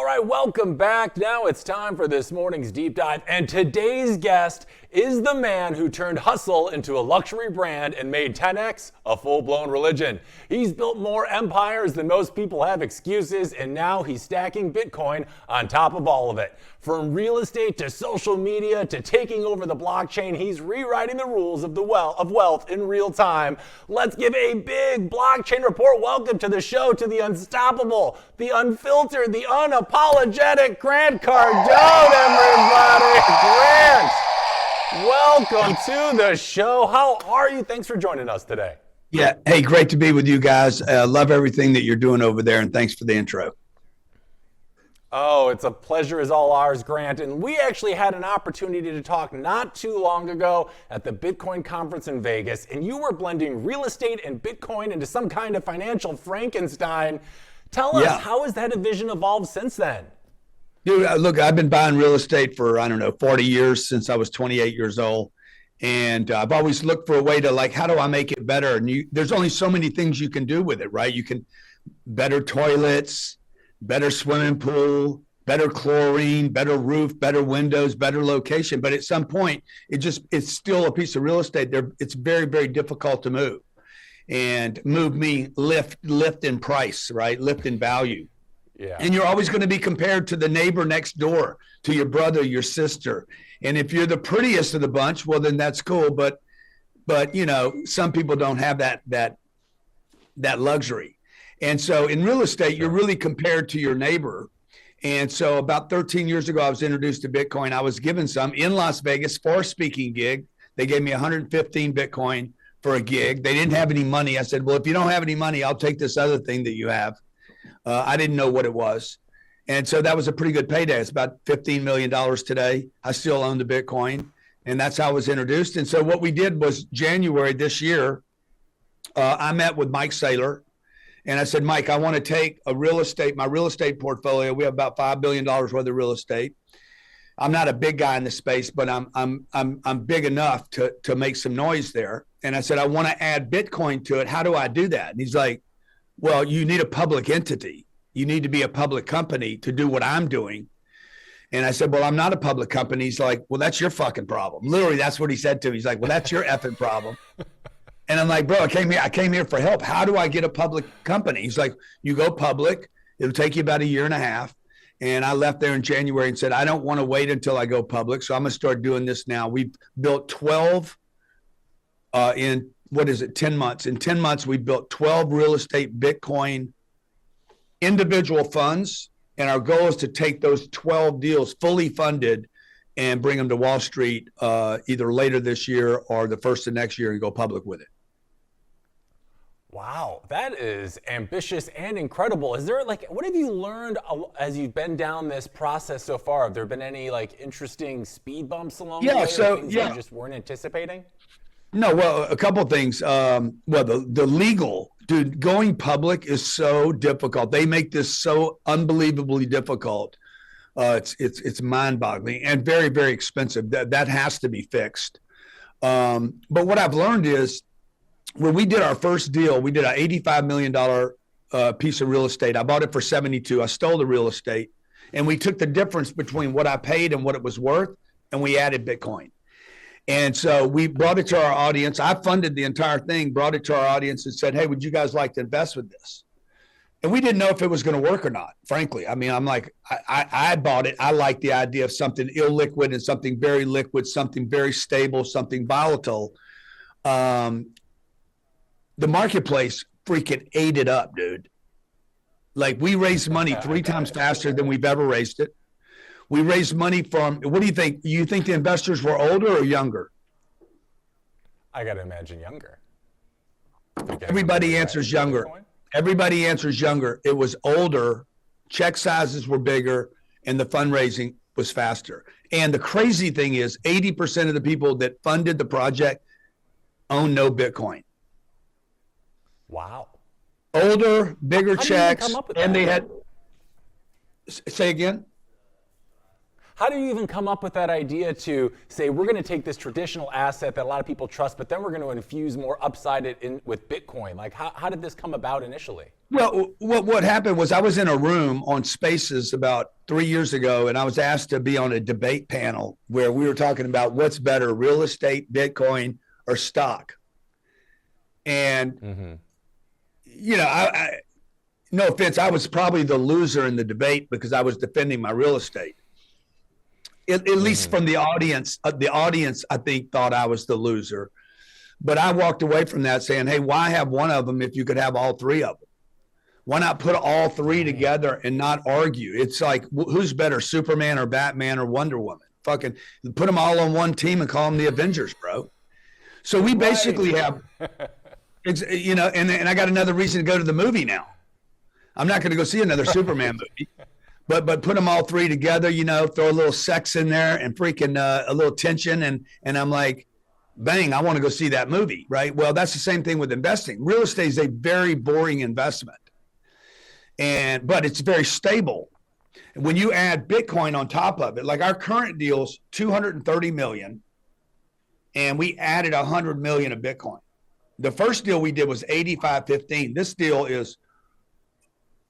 All right, welcome back. Now it's time for this morning's deep dive. And today's guest is the man who turned hustle into a luxury brand and made 10X a full-blown religion. He's built more empires than most people have excuses, and now he's stacking Bitcoin on top of all of it. From real estate to social media to taking over the blockchain, he's rewriting the rules of wealth in real time. Let's give a big blockchain report welcome to the show to the unstoppable, the unfiltered, the unapologetic Grant Cardone, everybody. Grant, welcome to the show. How are you? Thanks for joining us today. Yeah. Hey, great to be with you guys. Love everything that you're doing over there, and thanks for the intro. Oh, it's a pleasure is all ours, Grant. And we actually had an opportunity to talk not too long ago at the Bitcoin conference in Vegas, and you were blending real estate and Bitcoin into some kind of financial Frankenstein. Tell us, how has that vision evolved since then? Dude, look, I've been buying real estate for, 40 years, since I was 28 years old. And I've always looked for a way to, how do I make it better? And there's only so many things you can do with it, right? You can better toilets, better swimming pool, better chlorine, better roof, better windows, better location. But at some point, it's still a piece of real estate. It's very, very difficult to move. And move means lift in price, right? Lift in value. Yeah. And you're always going to be compared to the neighbor next door, to your brother, your sister. And if you're the prettiest of the bunch, well, then that's cool. But some people don't have that luxury. And so in real estate, you're really compared to your neighbor. And so about 13 years ago, I was introduced to Bitcoin. I was given some in Las Vegas for a speaking gig. They gave me 115 Bitcoin for a gig. They didn't have any money. I said, well, if you don't have any money, I'll take this other thing that you have. I didn't know what it was. And so that was a pretty good payday. It's about $15 million today. I still own the Bitcoin. And that's how I was introduced. And so what we did was January this year, I met with Mike Saylor. And I said, Mike, I want to take my real estate portfolio. We have about $5 billion worth of real estate. I'm not a big guy in the space, but I'm big enough to make some noise there. And I said, I want to add Bitcoin to it. How do I do that? And he's like, well, you need a public entity. You need to be a public company to do what I'm doing. And I said, well, I'm not a public company. He's like, well, that's your fucking problem. Literally, that's what he said to me. He's like, well, that's your effing problem. And I'm like, bro, I came here for help. How do I get a public company? He's like, you go public. It'll take you about a year and a half. And I left there in January and said, I don't want to wait until I go public. So I'm going to start doing this now. We've built 12 in 10 months. In 10 months, we built 12 real estate Bitcoin individual funds. And our goal is to take those 12 deals fully funded and bring them to Wall Street either later this year or the first of next year and go public with it. Wow, that is ambitious and incredible. Is there what have you learned as you've been down this process so far? Have there been any interesting speed bumps along the way? Things that you just weren't anticipating? No, well, a couple of things. The legal, dude, going public is so difficult. They make this so unbelievably difficult. It's mind-boggling and very, very expensive. That has to be fixed. But what I've learned is when we did our first deal, we did an $85 million piece of real estate. I bought it for 72. I stole the real estate, and we took the difference between what I paid and what it was worth, and we added Bitcoin. And so we brought it to our audience. I funded the entire thing, brought it to our audience and said, hey, would you guys like to invest with this? And we didn't know if it was going to work or not, frankly. I mean, I'm like, I bought it. I like the idea of something illiquid and something very liquid, something very stable, something volatile. The marketplace freaking ate it up, dude. We raised money 3 times faster than we've ever raised it. We raised money from, what do you think? You think the investors were older or younger? I got to imagine younger. Everybody answers younger. Everybody answers younger. It was older, check sizes were bigger, and the fundraising was faster. And the crazy thing is 80% of the people that funded the project own no Bitcoin. Wow. Older, bigger How checks, come up with and that? they had, say again? How do you even come up with that idea to say, we're going to take this traditional asset that a lot of people trust, but then we're going to infuse more upside in with Bitcoin? Like, how did this come about initially? Well, what happened was I was in a room on Spaces about 3 years ago, and I was asked to be on a debate panel where we were talking about what's better, real estate, Bitcoin, or stock. And, you know, I no offense, I was probably the loser in the debate because I was defending my real estate. At least from the audience, I think, thought I was the loser. But I walked away from that saying, hey, why have one of them if you could have all three of them? Why not put all three together and not argue? It's like, who's better, Superman or Batman or Wonder Woman? Fucking put them all on one team and call them the Avengers, bro. So we basically have, you know, and I got another reason to go to the movie now. I'm not going to go see another Superman movie, but put them all three together, you know, throw a little sex in there and freaking a little tension. And I'm like, bang, I want to go see that movie, right? Well, that's the same thing with investing. Real estate is a very boring investment, but it's very stable. When you add Bitcoin on top of it, like our current deal's 230 million, and we added 100 million of Bitcoin. The first deal we did was 85-15. This deal is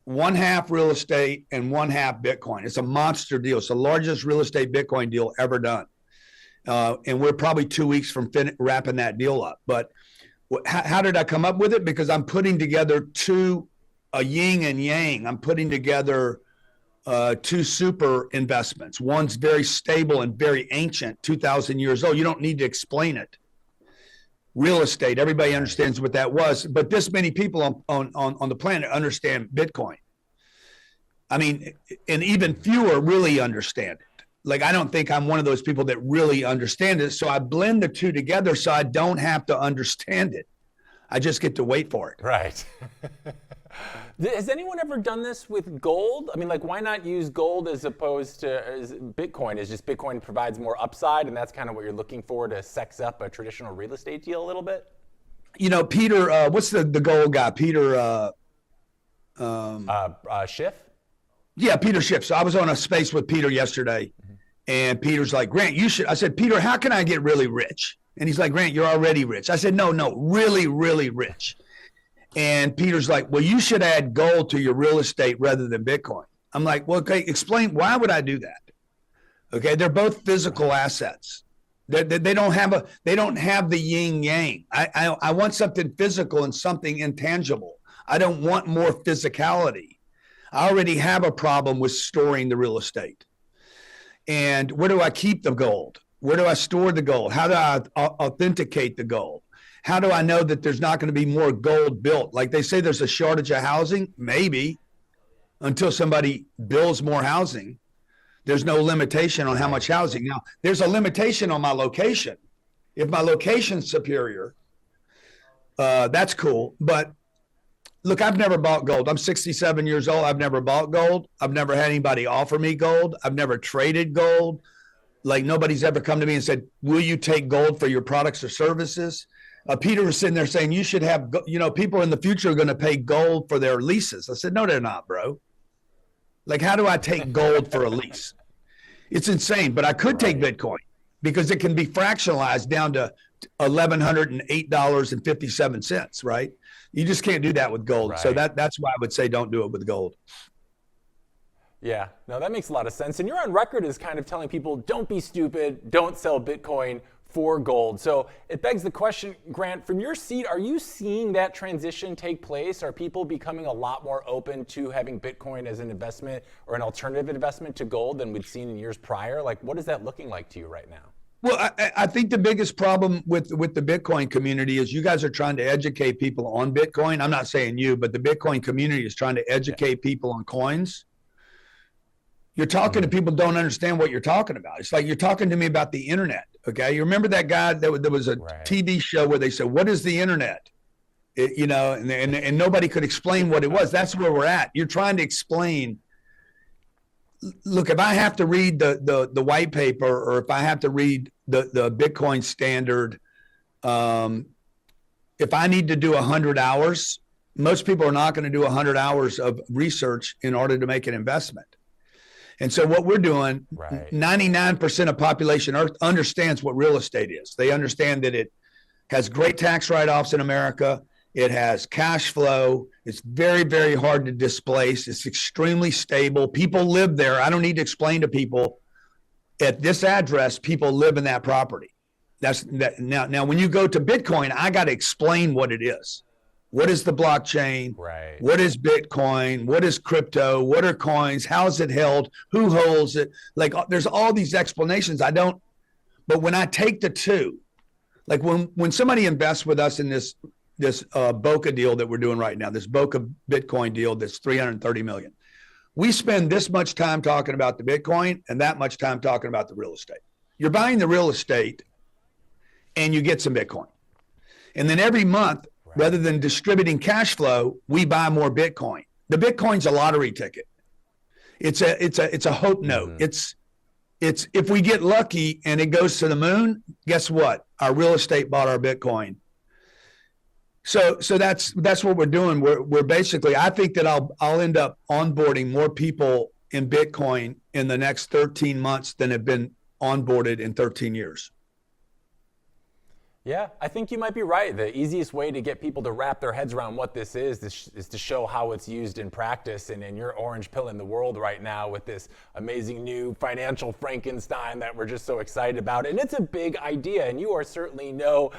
1/2 real estate and 1/2 Bitcoin. It's a monster deal. It's the largest real estate Bitcoin deal ever done. And we're probably 2 weeks from wrapping that deal up. But how did I come up with it? Because I'm putting together a yin and yang. I'm putting together two super investments. One's very stable and very ancient, 2,000 years old. You don't need to explain it. Real estate, everybody understands what that was, but this many people on the planet understand Bitcoin. I mean, and even fewer really understand it. Like, I don't think I'm one of those people that really understand it. So I blend the two together so I don't have to understand it. I just get to wait for it. Right. Has anyone ever done this with gold? I mean, like, why not use gold as opposed to Bitcoin? Is just Bitcoin provides more upside, and that's kind of what you're looking for to sex up a traditional real estate deal a little bit? You know, Peter, what's the gold guy? Peter Schiff? Yeah, Peter Schiff. So I was on a space with Peter yesterday, and Peter's like, Grant, you should. I said, Peter, how can I get really rich? And he's like, Grant, you're already rich. I said, no, really, really rich. And Peter's like, well, you should add gold to your real estate rather than Bitcoin. I'm like, well, okay, explain, why would I do that? Okay, they're both physical assets. They don't have the yin yang. I want something physical and something intangible. I don't want more physicality. I already have a problem with storing the real estate. And where do I keep the gold? Where do I store the gold? How do I authenticate the gold? How do I know that there's not going to be more gold built? Like they say there's a shortage of housing, maybe, until somebody builds more housing. There's no limitation on how much housing. Now, there's a limitation on my location. If my location's superior, that's cool. But look, I've never bought gold. I'm 67 years old. I've never bought gold. I've never had anybody offer me gold. I've never traded gold. Like, nobody's ever come to me and said, will you take gold for your products or services? Peter was sitting there saying, you should have, you know, people in the future are going to pay gold for their leases. I said, no, they're not, bro. Like, how do I take gold for a lease? It's insane, but I could take Bitcoin because it can be fractionalized down to $1,108.57, right? You just can't do that with gold. Right. So that's why I would say don't do it with gold. Yeah, no, that makes a lot of sense. And you're on record as kind of telling people, don't be stupid, don't sell Bitcoin for gold. So it begs the question, Grant, from your seat, are you seeing that transition take place? Are people becoming a lot more open to having Bitcoin as an investment or an alternative investment to gold than we've seen in years prior? Like, what is that looking like to you right now? Well, I think the biggest problem with the Bitcoin community is you guys are trying to educate people on Bitcoin. I'm not saying you, but the Bitcoin community is trying to educate people on coins. You're talking to people who don't understand what you're talking about. It's like you're talking to me about the internet. Okay, you remember that guy there was a TV show where they said, "What is the internet?" You know, and nobody could explain what it was. That's where we're at. You're trying to explain. Look, if I have to read the white paper, or if I have to read the Bitcoin standard, if I need to do 100 hours, most people are not going to do 100 hours of research in order to make an investment. And so what we're doing, Right. 99% of population Earth understands what real estate is. They understand that it has great tax write-offs in America. It has cash flow. It's very, very hard to displace. It's extremely stable. People live there. I don't need to explain to people at this address, people live in that property. That's that. Now, when you go to Bitcoin, I got to explain what it is. What is the blockchain? Right. What is Bitcoin? What is crypto? What are coins? How is it held? Who holds it? Like, there's all these explanations. But when I take the two, like when somebody invests with us in this Boca deal that we're doing right now, this Boca Bitcoin deal that's 330 million, we spend this much time talking about the Bitcoin and that much time talking about the real estate. You're buying the real estate and you get some Bitcoin. And then every month, rather than distributing cash flow, we buy more Bitcoin. The Bitcoin's a lottery ticket. It's a hope note. It's if we get lucky and it goes to the moon, guess what? Our real estate bought our Bitcoin. So that's what we're doing. We're basically, I think that I'll end up onboarding more people in Bitcoin in the next 13 months than have been onboarded in 13 years. Yeah, I think you might be right. The easiest way to get people to wrap their heads around what this is to show how it's used in practice. And in your orange pill in the world right now with this amazing new financial Frankenstein that we're just so excited about. And it's a big idea, and you are certainly no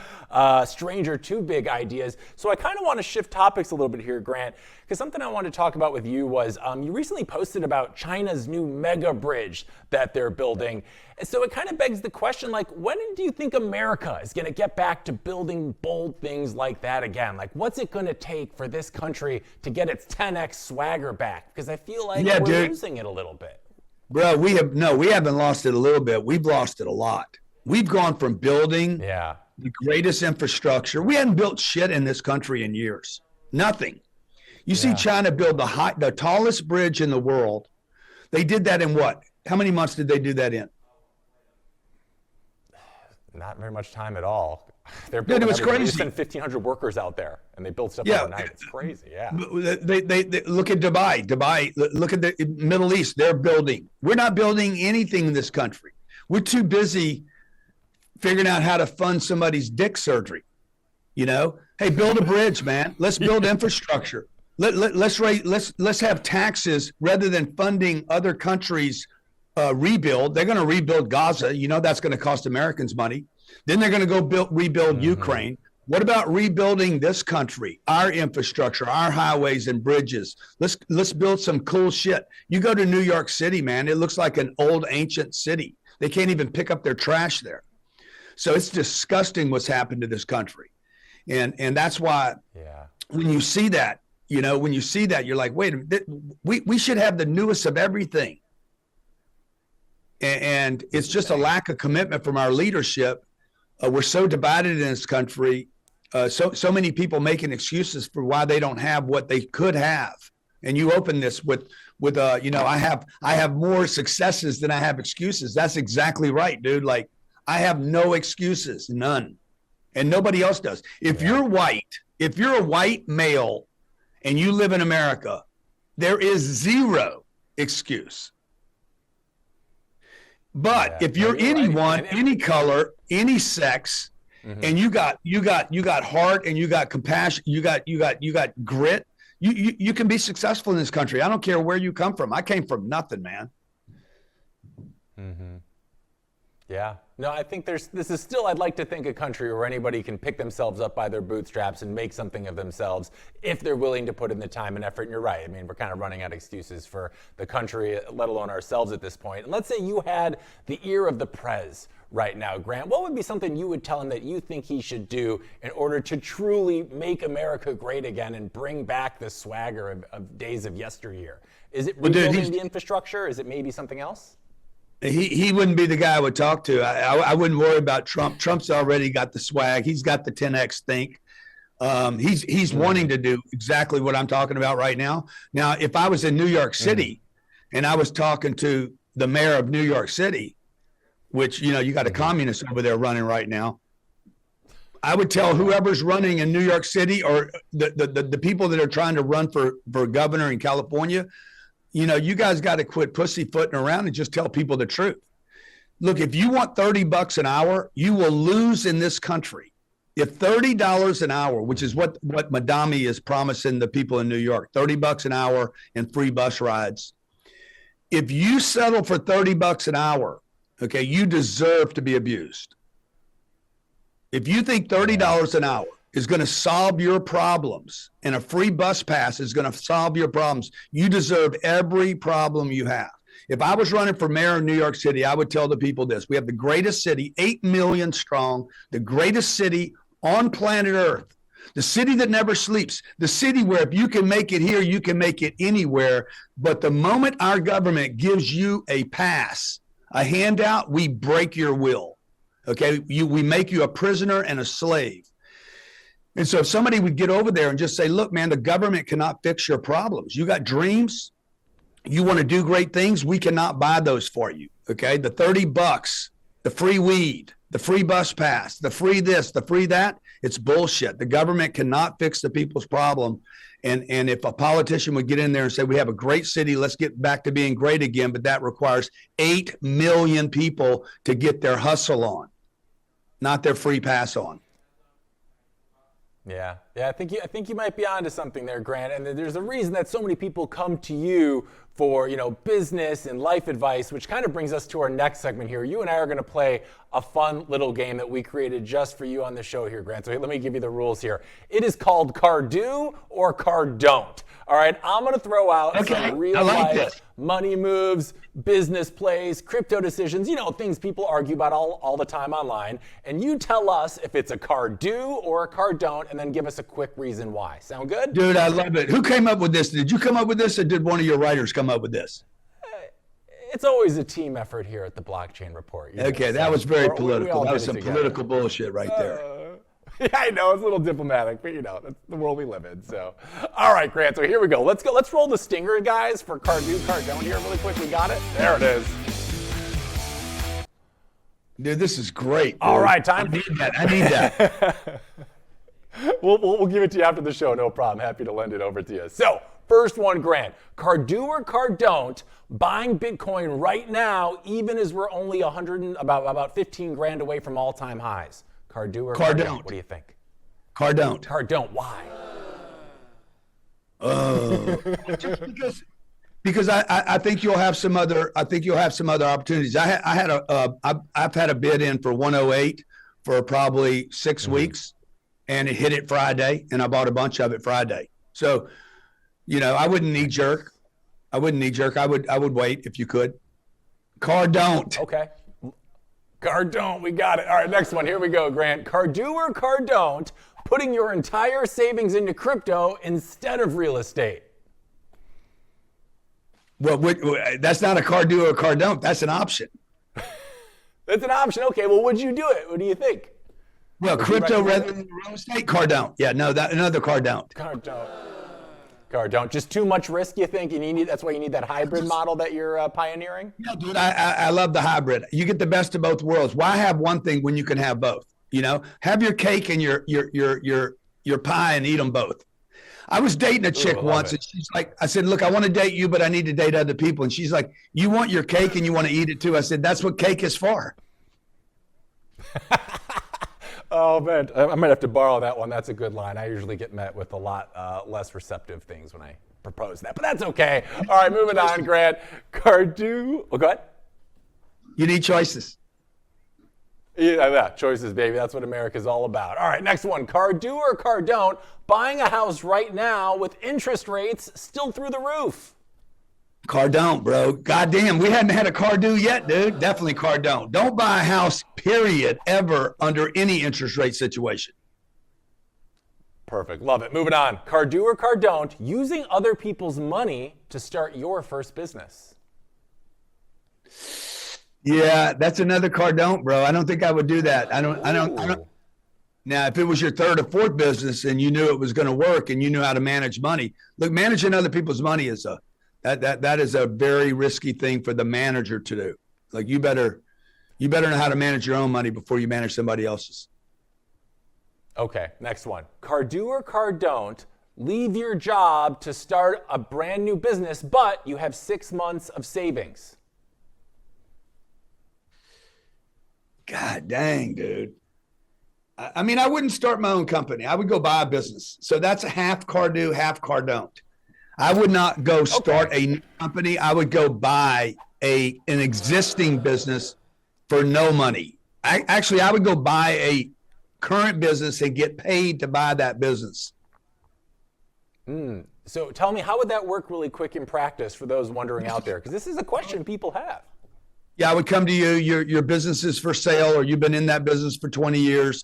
stranger to big ideas. So I kind of want to shift topics a little bit here, Grant, because something I wanted to talk about with you was you recently posted about China's new mega bridge that they're building. And so it kind of begs the question, like, when do you think America is going to get back to building bold things like that again? Like, what's it going to take for this country to get its 10x swagger back? Because I feel like we're losing it a little bit. Bro, we haven't lost it a little bit. We've lost it a lot. We've gone from building the greatest infrastructure. We hadn't built shit in this country in years. Nothing. You see China build the tallest bridge in the world. They did that in what? How many months did they do that in? Not very much time at all. They're building. It was crazy. They sent 1,500 workers out there, and they built stuff overnight. It's crazy. Yeah. They look at Dubai. Look at the Middle East. They're building. We're not building anything in this country. We're too busy figuring out how to fund somebody's dick surgery. You know, hey, build a bridge, man. Let's build infrastructure. Let's have taxes rather than funding other countries. Rebuild. They're going to rebuild Gaza. You know that's going to cost Americans money. Then they're going to go rebuild Ukraine. What about rebuilding this country, our infrastructure, our highways and bridges? Let's build some cool shit. You go to New York City, man, it looks like an old ancient city. They can't even pick up their trash there. So it's disgusting what's happened to this country. And that's why when you see that, you're like, wait a minute, we should have the newest of everything. And it's just a lack of commitment from our leadership. We're so divided in this country. So many people making excuses for why they don't have what they could have. And you open this with I have more successes than I have excuses. That's exactly right, dude. Like, I have no excuses, none, and nobody else does. If you're a white male, and you live in America, there is zero excuse. But if you're anyone, any color, any sex, and you got heart and you got compassion, you got grit, you can be successful in this country. I don't care where you come from. I came from nothing, man. Yeah. No, I think this is still, I'd like to think, a country where anybody can pick themselves up by their bootstraps and make something of themselves if they're willing to put in the time and effort. And you're right. I mean, we're kind of running out of excuses for the country, let alone ourselves at this point. And let's say you had the ear of the prez right now, Grant. What would be something you would tell him that you think he should do in order to truly make America great again and bring back the swagger of days of yesteryear? Is it rebuilding the infrastructure? Is it maybe something else? He wouldn't be the guy I would talk to. I wouldn't worry about Trump. Trump's already got the swag. He's got the 10X think. He's wanting to do exactly what I'm talking about right now. Now, if I was in New York City and I was talking to the mayor of New York City, which, you got a communist over there running right now, I would tell whoever's running in New York City or the people that are trying to run for governor in California, you guys got to quit pussyfooting around and just tell people the truth. Look, if you want $30 an hour, you will lose in this country. If $30 an hour, which is what Madami is promising the people in New York, $30 an hour and free bus rides. If you settle for $30 an hour, okay, you deserve to be abused. If you think $30 an hour is going to solve your problems and a free bus pass is going to solve your problems, you deserve every problem you have. If I was running for mayor of New York City, I would ttell the people this. We have the greatest city, 8 million strong, the greatest city on planet Earth, the city that never sleeps, the city where if you can make it here, you can make it anywhere. But the moment our government gives you a pass, a handout, we break your will. Okay, we make you a prisoner and a slave. And so if somebody would get over there and just say, look, man, the government cannot fix your problems. You got dreams. You want to do great things. We cannot buy those for you. Okay. The $30, the free weed, the free bus pass, the free this, the free that. It's bullshit. The government cannot fix the people's problem. And if a politician would get in there and say, we have a great city, let's get back to being great again. But that requires 8 million people to get their hustle on, not their free pass on. Yeah, I think you might be onto something there, Grant. And there's a reason that so many people come to you for, business and life advice, which kind of brings us to our next segment here. You and I are going to play a fun little game that we created just for you on the show here, Grant. So let me give you the rules here. It is called Cardone or Cardone. All right, I'm going to throw out some real life money moves, business plays, crypto decisions, things people argue about all the time online. And you tell us if it's a Cardone or a Cardone, and then give us a quick reason why. Sound good? Dude, I love it. Who came up with this? Did you come up with this, or did one of your writers come up with this? It's always a team effort here at the Blockchain Report. Okay, that was very political. That was some political bullshit right there. Yeah, I know, it's a little diplomatic, but that's the world we live in. So, all right, Grant. So here we go. Let's roll the stinger, guys, for Cardone here really quick. We got it. There it is. Dude, this is great. Dude. All right, time. I need that. We'll give it to you after the show. No problem. Happy to lend it over to you. So, first one, Grant. Cardone or Cardone, buying Bitcoin right now, even as we're only about 15 grand away from all-time highs. Cardone or Cardone? What do you think? Cardone. Cardone. Why? Just because I think you'll have some other opportunities. I've had a bid in for 108 for probably 6 weeks, and it hit it Friday, and I bought a bunch of it Friday. So, I wouldn't knee jerk. I would wait if you could. Cardone. Okay. Cardone, we got it. All right, next one. Here we go, Grant. Cardone or Cardone, putting your entire savings into crypto instead of real estate. Well, that's not a Cardone or Cardone. That's an option. That's an option. Okay, well, would you do it? What do you think? Well, crypto rather than real estate? Cardone. Yeah, no, another Cardone. Cardone. Just too much risk, you think? That's why you need that hybrid model that you're pioneering? Yeah, dude, I love the hybrid. You get the best of both worlds. Why have one thing when you can have both? Have your cake and your pie and eat them both. I was dating a chick once, and she's like, I said, look, I want to date you, but I need to date other people. And she's like, you want your cake and you want to eat it too. I said, that's what cake is for. Oh, man, I might have to borrow that one. That's a good line. I usually get met with a lot less receptive things when I propose that, but that's okay. All right, moving on, Grant. Cardone. Oh, go ahead. You need choices. Yeah, choices, baby. That's what America's all about. All right, next one. Cardone or Cardone, buying a house right now with interest rates still through the roof. Cardone, bro. Goddamn, we hadn't had a Cardone yet, dude. Definitely Cardone. Don't buy a house, period, ever under any interest rate situation. Perfect. Love it. Moving on. Cardone or Cardone, using other people's money to start your first business. Yeah, that's another Cardone, bro. I don't think I would do that. I don't. Now, if it was your third or fourth business and you knew it was going to work and you knew how to manage money, look, managing other people's money is that is a very risky thing for the manager to do. Like you better know how to manage your own money before you manage somebody else's. Okay, next one. Cardone or Cardone, leave your job to start a brand new business, but you have 6 months of savings? God dang, dude. I mean, I wouldn't start my own company. I would go buy a business. So that's a half Cardone, half Cardone. I would not go start a new company. I would go buy an existing business for no money. I would go buy a current business and get paid to buy that business. So tell me, how would that work really quick in practice for those wondering out there? Because this is a question people have. Yeah, I would come to you. Your business is for sale, or you've been in that business for 20 years.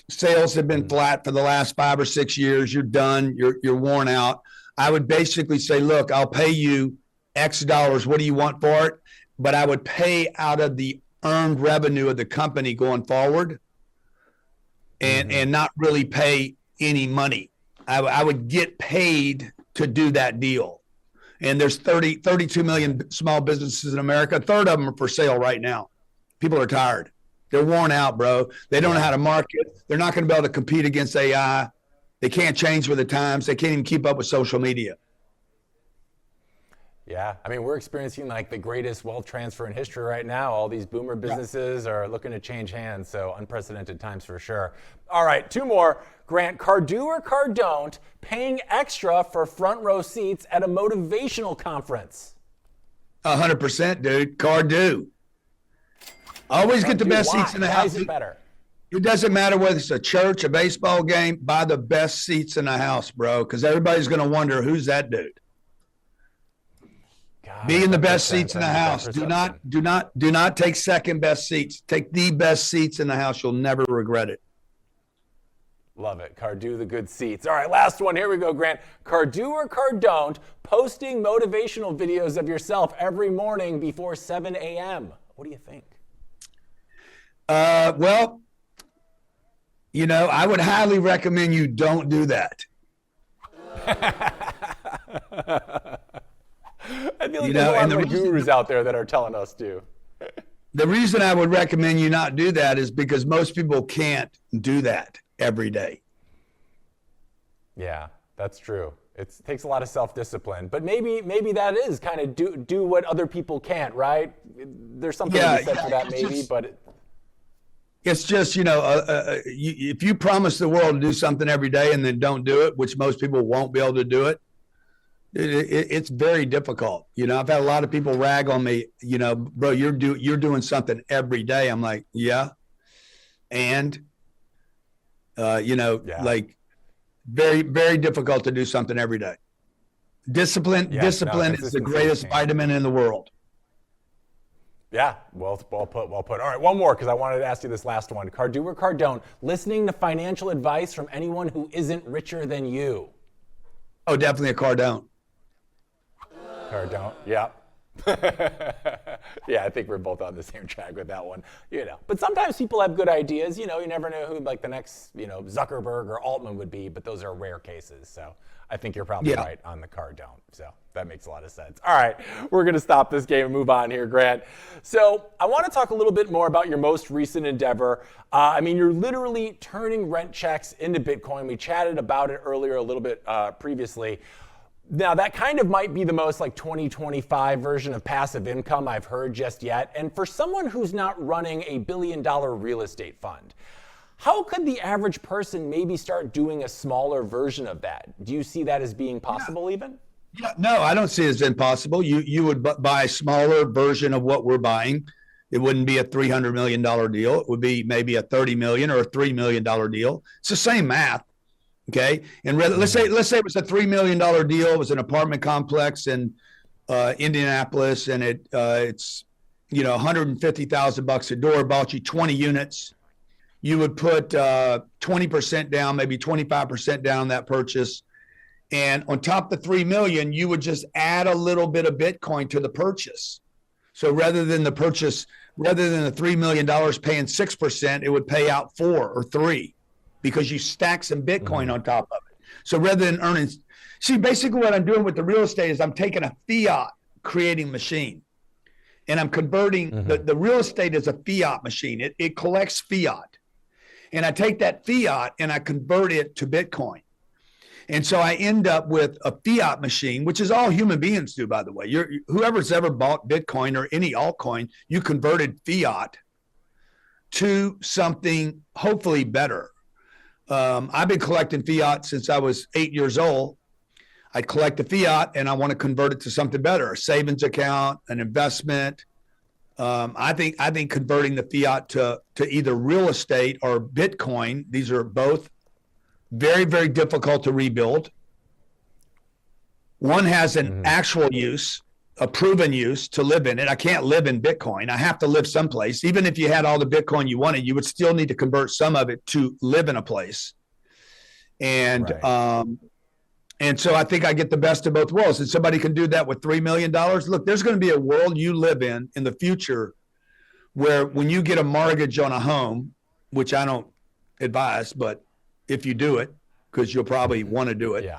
Sales have been flat for the last 5 or 6 years. You're done. You're worn out. I would basically say, look, I'll pay you X dollars. What do you want for it? But I would pay out of the earned revenue of the company going forward, and not really pay any money. I would get paid to do that deal. And there's 32 million small businesses in America. A third of them are for sale right now. People are tired. They're worn out, bro. They don't know how to market. They're not going to be able to compete against AI. They can't change with the times. They can't even keep up with social media. Yeah, I mean, we're experiencing like the greatest wealth transfer in history right now. All these boomer businesses are looking to change hands, so unprecedented times for sure. All right, 2 more. Grant, Cardone or Cardone paying extra for front row seats at a motivational conference? 100%, dude. Cardone. Always get the best seats in the house. Why is it better? It doesn't matter whether it's a church, a baseball game. Buy the best seats in the house, bro, because everybody's going to wonder, who's that dude? God, be in the best seats in the house. Do not take second best seats. Take the best seats in the house. You'll never regret it. Love it. Cardone, the good seats. All right, last one. Here we go, Grant. Cardone or Cardone posting motivational videos of yourself every morning before 7 a.m. What do you think? Well, you know, I would highly recommend you don't do that. I feel like there's a lot of gurus out there that are telling us to. The reason I would recommend you not do that is because most people can't do that every day. Yeah, that's true. It takes a lot of self-discipline, but maybe that is kind of do what other people can't, right? There's something to be said for that, maybe, but it's just, you know, if you promise the world to do something every day and then don't do it, which most people won't be able to do it, it's very difficult. You know, I've had a lot of people rag on me, you know, bro, you're doing something every day. I'm like, yeah. And, like very, very difficult to do something every day. Discipline is the greatest vitamin in the world. Yeah, well put. All right, one more, because I wanted to ask you this last one. Cardone or Cardone, listening to financial advice from anyone who isn't richer than you? Oh, definitely a Cardone. Cardone, yeah. Yeah, I think we're both on the same track with that one. You know, but sometimes people have good ideas. You know, you never know who like the next, you know, Zuckerberg or Altman would be, but those are rare cases. So I think you're probably right on the Cardone. So that makes a lot of sense. All right, we're going to stop this game and move on here, Grant. So I want to talk a little bit more about your most recent endeavor. I mean, you're literally turning rent checks into Bitcoin. We chatted about it earlier a little bit previously. Now, that kind of might be the most like 2025 version of passive income I've heard just yet. And for someone who's not running a $1 billion real estate fund, how could the average person maybe start doing a smaller version of that? Do you see that as being possible even? Yeah, no, I don't see it as impossible. You would buy a smaller version of what we're buying. It wouldn't be a $300 million deal. It would be maybe a $30 million or a $3 million deal. It's the same math. Okay. And let's say it was a $3 million deal. It was an apartment complex in Indianapolis, and it's, you know, $150,000 a door, bought you 20 units. You would put 20% down, maybe 25% down on that purchase. And on top of the 3 million, you would just add a little bit of Bitcoin to the purchase. So rather than the $3 million paying 6%, it would pay out 4 or 3. Because you stack some Bitcoin on top of it. So rather than earning, see, basically what I'm doing with the real estate is I'm taking a fiat creating machine, and I'm converting the real estate as a fiat machine. It collects fiat, and I take that fiat and I convert it to Bitcoin. And so I end up with a fiat machine, which is all human beings do, by the way. Whoever's ever bought Bitcoin or any altcoin, you converted fiat to something hopefully better. I've been collecting fiat since I was 8 years old. I collect the fiat and I want to convert it to something better, a savings account, an investment. I think converting the fiat to either real estate or Bitcoin, these are both very, very difficult to rebuild. One has an actual use, a proven use to live in it. I can't live in Bitcoin. I have to live someplace. Even if you had all the Bitcoin you wanted, you would still need to convert some of it to live in a place. And and so I think I get the best of both worlds. And somebody can do that with $3 million. Look, there's going to be a world you live in the future where when you get a mortgage on a home, which I don't advise, but if you do it, because you'll probably want to do it,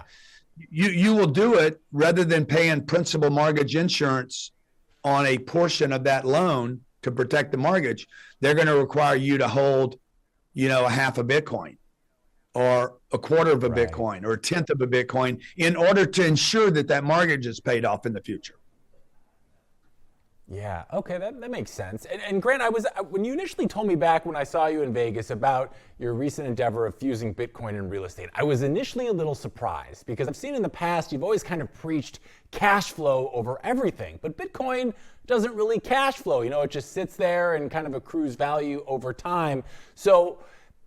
you will do it rather than paying principal mortgage insurance on a portion of that loan to protect the mortgage. They're going to require you to hold, a half a Bitcoin or a quarter of a Bitcoin or a tenth of a Bitcoin in order to ensure that mortgage is paid off in the future. Yeah, okay, that makes sense. And Grant, when you initially told me back when I saw you in Vegas about your recent endeavor of fusing Bitcoin and real estate, I was initially a little surprised because I've seen in the past you've always kind of preached cash flow over everything, but Bitcoin doesn't really cash flow. It just sits there and kind of accrues value over time. So,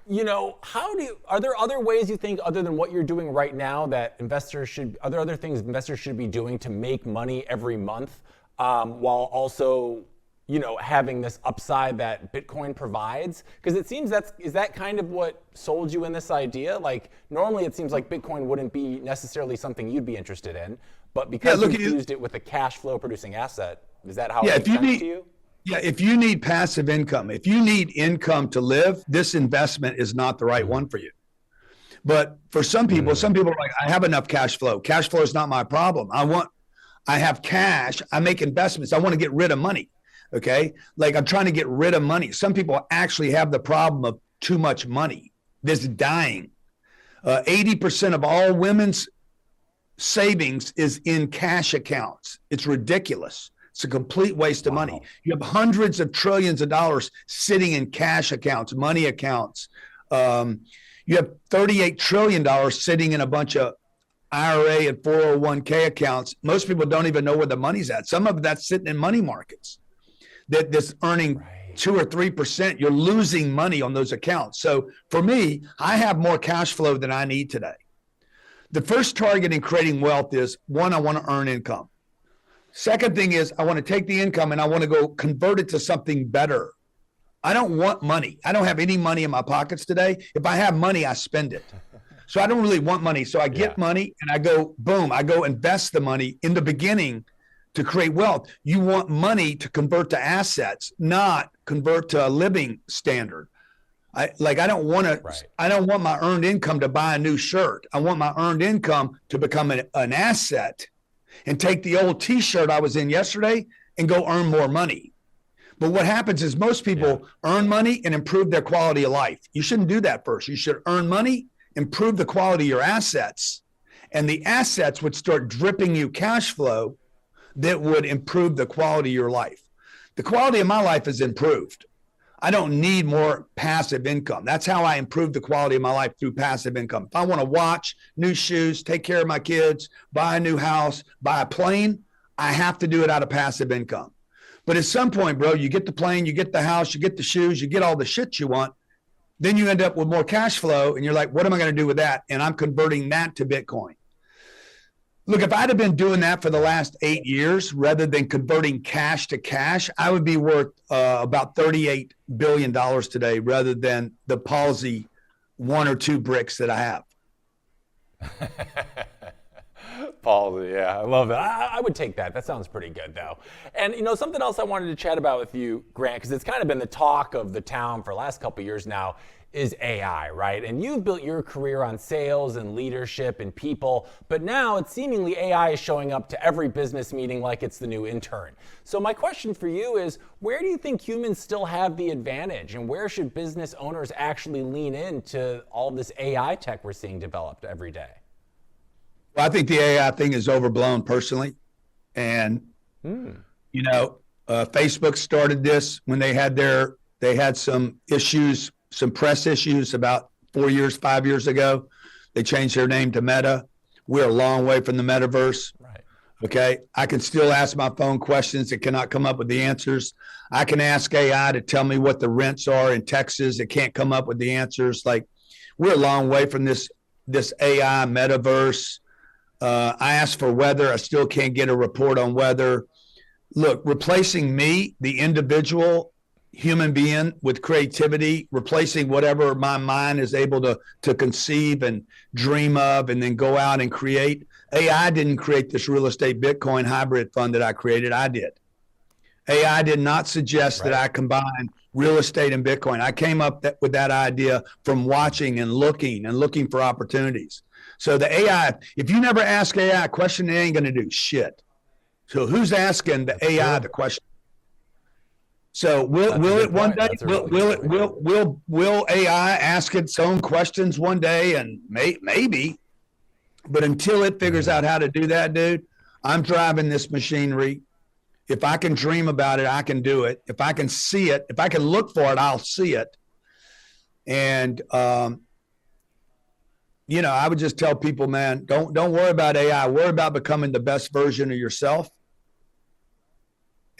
are there other ways you think other than what you're doing right now that are there other things investors should be doing to make money every month? While also, having this upside that Bitcoin provides? Because it seems is that kind of what sold you in this idea? Like, normally it seems like Bitcoin wouldn't be necessarily something you'd be interested in, but because you fused it with a cash flow producing asset, is that how it makes sense to you? Yeah, if you need passive income, if you need income to live, this investment is not the right one for you. But for some people are like, I have enough cash flow. Cash flow is not my problem. I have cash. I make investments. I want to get rid of money. Okay. Like I'm trying to get rid of money. Some people actually have the problem of too much money. This dying. 80% of all women's savings is in cash accounts. It's ridiculous. It's a complete waste of money. You have hundreds of trillions of dollars sitting in cash accounts, money accounts. You have $38 trillion sitting in a bunch of IRA and 401k accounts. Most people don't even know where the money's at. Some of that's sitting in money markets that's earning 2 or 3%. You're losing money on those accounts. So for me, I have more cash flow than I need today. The first target in creating wealth is, one, I want to earn income. Second thing is I want to take the income and I want to go convert it to something better. I don't want money. I don't have any money in my pockets today. If I have money, I spend it. So I don't really want money. So I get money and I go, boom, I go invest the money in the beginning to create wealth. You want money to convert to assets, not convert to a living standard. I don't want my earned income to buy a new shirt. I want my earned income to become an asset and take the old t-shirt I was in yesterday and go earn more money. But what happens is most people earn money and improve their quality of life. You shouldn't do that first. You should earn money, improve the quality of your assets, and the assets would start dripping you cash flow that would improve the quality of your life. The quality of my life is improved. I don't need more passive income. That's how I improve the quality of my life, through passive income. If I want to watch, new shoes, take care of my kids, buy a new house, buy a plane, I have to do it out of passive income. But at some point, bro, you get the plane, you get the house, you get the shoes, you get all the shit you want. Then you end up with more cash flow and you're like, what am I going to do with that? And I'm converting that to Bitcoin. Look, if I'd have been doing that for the last 8 years, rather than converting cash to cash, I would be worth about $38 billion today, rather than the palsy 1 or 2 bricks that I have. Palsy, yeah, I love that. I would take that. That sounds pretty good, though. And something else I wanted to chat about with you, Grant, because it's kind of been the talk of the town for the last couple of years now, is AI, right? And you've built your career on sales and leadership and people, but now it's seemingly AI is showing up to every business meeting like it's the new intern. So my question for you is, where do you think humans still have the advantage, and where should business owners actually lean into all this AI tech we're seeing developed every day? Well, I think the AI thing is overblown personally. And, Facebook started this when they had some issues, some press issues about 5 years ago. They changed their name to Meta. We're a long way from the metaverse. Right. Okay. I can still ask my phone questions. It cannot come up with the answers. I can ask AI to tell me what the rents are in Texas. It can't come up with the answers. Like, we're a long way from this AI metaverse. I asked for weather. I still can't get a report on weather. Look, replacing me, the individual human being with creativity, replacing whatever my mind is able to conceive and dream of and then go out and create. AI didn't create this real estate Bitcoin hybrid fund that I created. I did. AI did not suggest that I combine real estate and Bitcoin. I came up with that idea from watching and looking for opportunities. So the AI, if you never ask AI a question, it ain't going to do shit. So who's asking the AI the question? So will it one day? Will AI ask its own questions one day? And maybe, but until it figures out how to do that, dude, I'm driving this machinery. If I can dream about it, I can do it. If I can see it, if I can look for it, I'll see it. And I would just tell people, man, don't worry about AI. Worry about becoming the best version of yourself.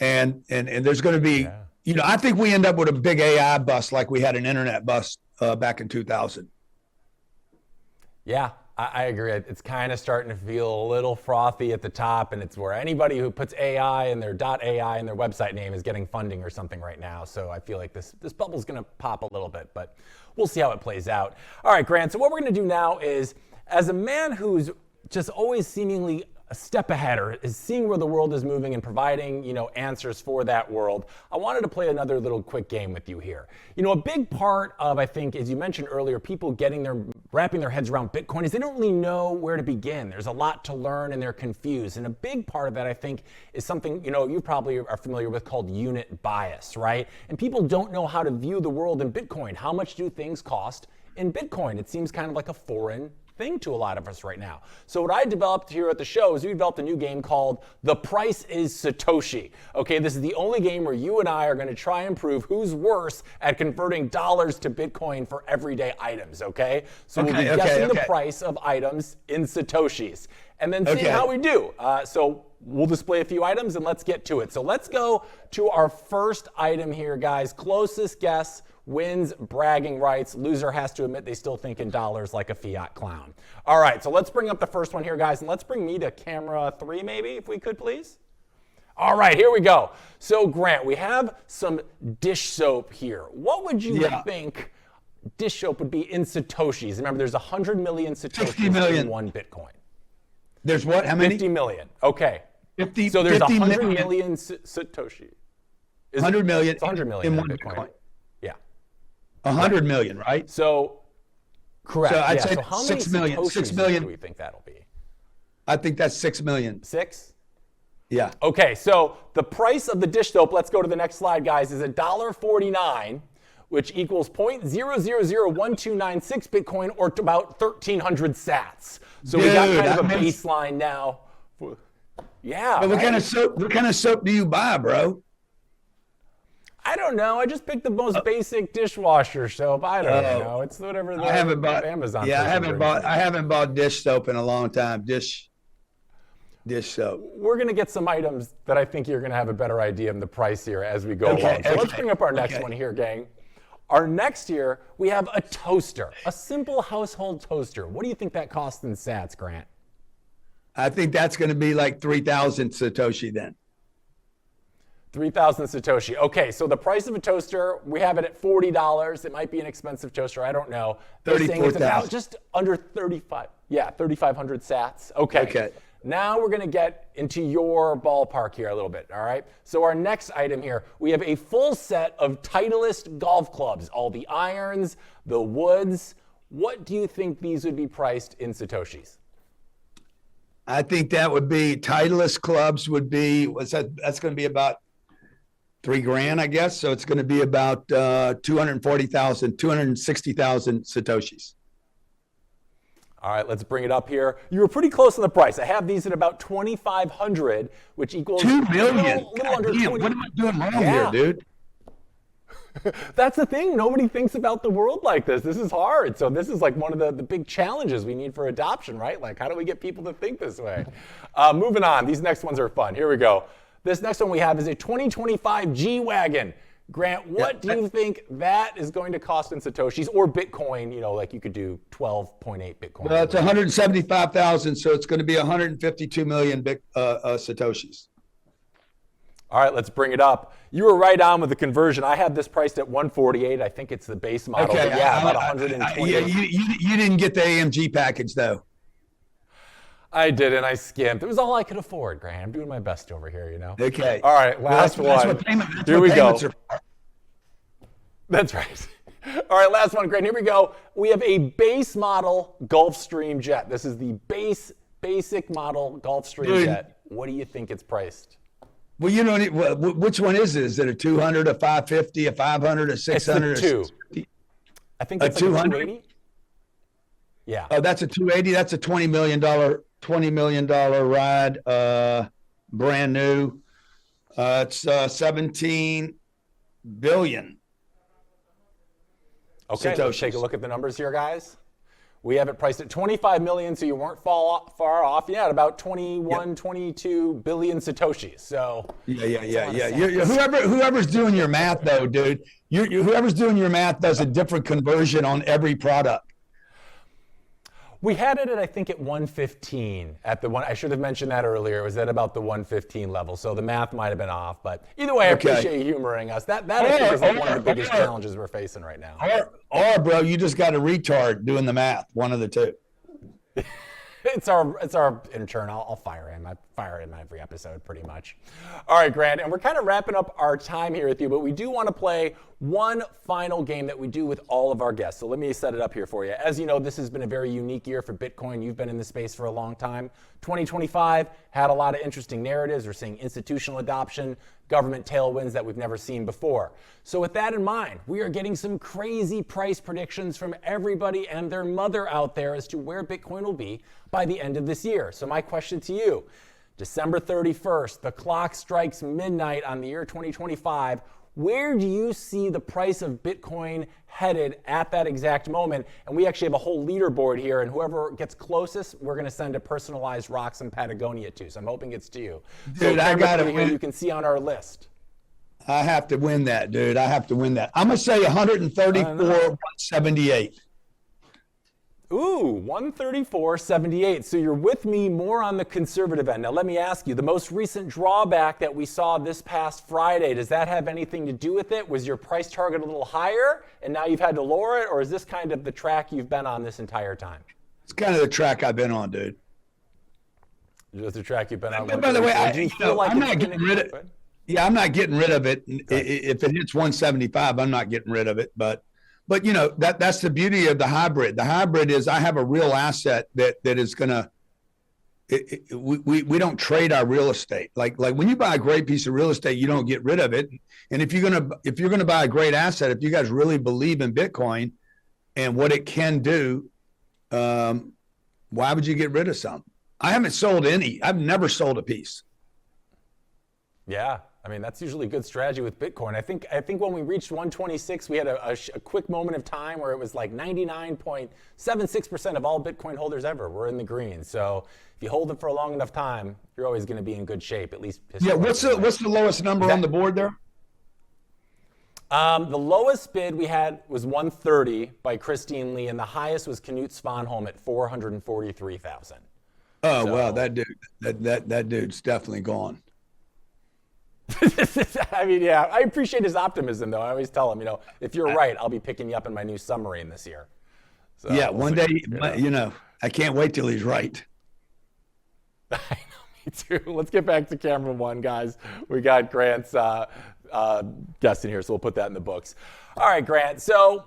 And there's going to be, I think we end up with a big AI bust like we had an internet bust back in 2000. Yeah, I agree. It's kind of starting to feel a little frothy at the top, and it's where anybody who puts AI in their .ai in their website name is getting funding or something right now. So I feel like this bubble's going to pop a little bit, but we'll see how it plays out. All right, Grant, so what we're going to do now is, as a man who's just always seemingly a step ahead or is seeing where the world is moving and providing, answers for that world, I wanted to play another little quick game with you here. A big part of, I think, as you mentioned earlier, people wrapping their heads around Bitcoin is they don't really know where to begin. There's a lot to learn and they're confused. And a big part of that, I think, is something, you probably are familiar with called unit bias, right? And people don't know how to view the world in Bitcoin. How much do things cost in Bitcoin? It seems kind of like a foreign thing to a lot of us right now. So what I developed here at the show is we developed a new game called The Price is Satoshi. Okay, this is the only game where you and I are going to try and prove who's worse at converting dollars to Bitcoin for everyday items, okay? So we'll be guessing the price of items in Satoshis and then see how we do. So we'll display a few items and let's get to it. So let's go to our first item here, guys. Closest guess wins bragging rights. Loser has to admit they still think in dollars like a fiat clown. All right, so let's bring up the first one here, guys, and let's bring me to camera 3 maybe, if we could, please. All right, here we go. So, Grant, we have some dish soap here. What would you think dish soap would be in Satoshis? Remember, there's 100 million Satoshis in one Bitcoin. There's what? How many? 50 million. Okay. 50. So there's 50 100 million Satoshi. 100 million. It's 100 million in in one Bitcoin. Yeah. 100 million, right? So, correct. So I'd say so how 6 many million. Satoshis 6 million. do we think that'll be? I think that's 6 million. 6? Yeah. Okay, so the price of the dish soap, let's go to the next slide, guys, is $1.49, which equals 0.0001296 Bitcoin, or about 1,300 sats. So we got kind of a baseline now. Yeah. But what kind of soap do you buy, bro? I don't know. I just picked the most basic dishwasher soap. I don't know. It's whatever the Amazon. Yeah, I haven't bought dish soap in a long time. Dish soap. We're gonna get some items that I think you're gonna have a better idea of the price here as we go along. So let's bring up our next one here, gang. Our next here, we have a toaster, a simple household toaster. What do you think that costs in sats, Grant? I think that's going to be like 3,000 Satoshi then. 3,000 Satoshi. Okay, so the price of a toaster, we have it at $40. It might be an expensive toaster. I don't know. They're saying it's about just under 35. Yeah, 3,500 sats. Okay. Now we're going to get into your ballpark here a little bit, all right? So our next item here, we have a full set of Titleist golf clubs, all the irons, the woods. What do you think these would be priced in Satoshis? I think that would be Titleist clubs would be, that's going to be about $3,000, I guess. So it's going to be about 260,000 Satoshis. All right, let's bring it up here. You were pretty close on the price. I have these at about $2,500, which equals $2 million. a little under 20. What am I doing wrong here, dude? That's the thing. Nobody thinks about the world like this. This is hard. So this is like one of the big challenges we need for adoption, right? Like, how do we get people to think this way? Moving on. These next ones are fun. Here we go. This next one we have is a 2025 G-Wagon. Grant, what do you think that is going to cost in Satoshis or Bitcoin? You know, like you could do 12.8 Bitcoin. Well, it's 175,000, so it's going to be 152 million Satoshis. All right, let's bring it up. You were right on with the conversion. I had this priced at 148. I think it's the base model. Okay, but yeah, about 120. Yeah, you didn't get the AMG package though. I didn't. I skimped. It was all I could afford, Grant. I'm doing my best over here, you know. Okay. All right, last one. Here we go. That's right. All right, last one, Grant. Here we go. We have a base model Gulfstream jet. This is the basic model Gulfstream jet. What do you think it's priced? Well, you know, which one is it? Is it a 200, a 550, a 500, a 600? It's a 2. I think it's like a 280. Yeah. Oh, that's a 280. That's a $20 million ride, brand new. It's 17 billion. Okay, let's take a look at the numbers here, guys. We have it priced at 25 million, so you weren't far off. Yeah, at about 21, 22 billion Satoshis. So yeah. Whoever's doing your math, though, dude, whoever's doing your math does a different conversion on every product. We had it at, I think, at 115 at the one. I should have mentioned that earlier. It was at about the 115 level, so the math might have been off. But either way, I appreciate you humoring us. That I think is like one of the biggest challenges we're facing right now. Or, bro, you just got a retard doing the math. One of the two. It's our intern. I'll fire him. I fire him every episode pretty much. All right, Grant, and we're kind of wrapping up our time here with you, but we do want to play one final game that we do with all of our guests. So let me set it up here for you. As you know, this has been a very unique year for Bitcoin. You've been in the space for a long time. 2025 had a lot of interesting narratives. We're seeing institutional adoption, government tailwinds that we've never seen before. So with that in mind, we are getting some crazy price predictions from everybody and their mother out there as to where Bitcoin will be by the end of this year. So my question to you, December 31st, the clock strikes midnight on the year 2025. Where do you see the price of Bitcoin headed at that exact moment? And we actually have a whole leaderboard here, and whoever gets closest, we're going to send a personalized Roxom Patagonia to. So I'm hoping it's to you. Dude, so I got to win. You can see on our list. I have to win that, dude. I have to win that. I'm going to say 134.78. Ooh, 134.78. So you're with me more on the conservative end. Now let me ask you, the most recent drawback that we saw this past Friday, does that have anything to do with it? Was your price target a little higher and now you've had to lower it? Or is this kind of the track you've been on this entire time? It's kind of the track I've been on, dude. Just the track you've been on. By the way, I'm not getting rid of it. Yeah, I'm not getting rid of it. If it hits 175, I'm not getting rid of it. But you know, that's the beauty of the hybrid. The hybrid is I have a real asset that is gonna. We don't trade our real estate. Like when you buy a great piece of real estate, you don't get rid of it. And if you're gonna buy a great asset, if you guys really believe in Bitcoin and what it can do, why would you get rid of some? I haven't sold any. I've never sold a piece. Yeah. I mean, that's usually a good strategy with Bitcoin. I think when we reached 126, we had a quick moment of time where it was like 99.76% of all Bitcoin holders ever were in the green. So if you hold it for a long enough time, you're always going to be in good shape, at least. Yeah. What's the lowest number on the board there? The lowest bid we had was 130 by Christine Lee, and the highest was Knut Svanholm at 443,000. Oh, so, wow, that dude's definitely gone. I mean, yeah, I appreciate his optimism, though. I always tell him, you know, if you're right, I'll be picking you up in my new submarine this year. So, yeah, one day, you know, I can't wait till he's right. I know, me too. Let's get back to camera one, guys. We got Grant's guest in here, so we'll put that in the books. All right, Grant. So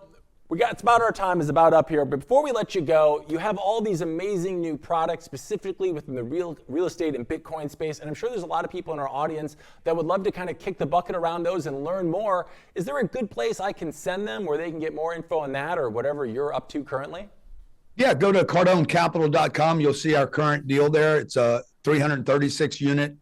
it's about our time is about up here. But before we let you go, you have all these amazing new products, specifically within the real estate and Bitcoin space. And I'm sure there's a lot of people in our audience that would love to kind of kick the bucket around those and learn more. Is there a good place I can send them where they can get more info on that or whatever you're up to currently? Yeah, go to cardonecapital.com. You'll see our current deal there. It's a 336 unit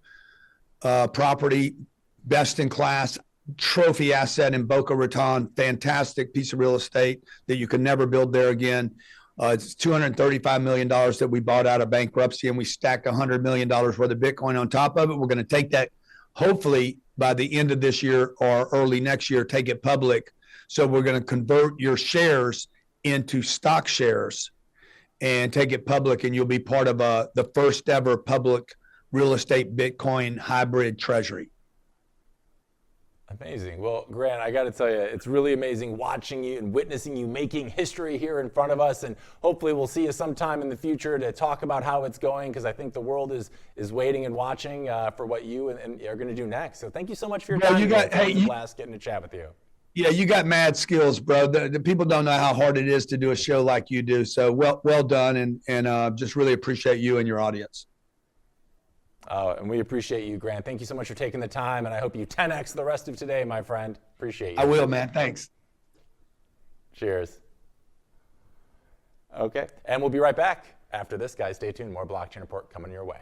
property, best in class trophy asset in Boca Raton. Fantastic piece of real estate that you can never build there again. It's $235 million that we bought out of bankruptcy, and we stacked $100 million worth of Bitcoin on top of it. We're going to take that, hopefully by the end of this year or early next year, take it public. So we're going to convert your shares into stock shares and take it public, and you'll be part of the first ever public real estate Bitcoin hybrid treasury. Amazing. Well, Grant, I got to tell you, it's really amazing watching you and witnessing you making history here in front of us. And hopefully we'll see you sometime in the future to talk about how it's going, because I think the world is waiting and watching for what you and are going to do next. So thank you so much for your time. It's a blast getting to chat with you. Yeah, you got mad skills, bro. The people don't know how hard it is to do a show like you do. So well done, and just really appreciate you and your audience. And we appreciate you, Grant. Thank you so much for taking the time, and I hope you 10x the rest of today, my friend. Appreciate you. I will, man. Thanks. Cheers. Okay, and we'll be right back after this, guys. Stay tuned. More Blockchain Report coming your way.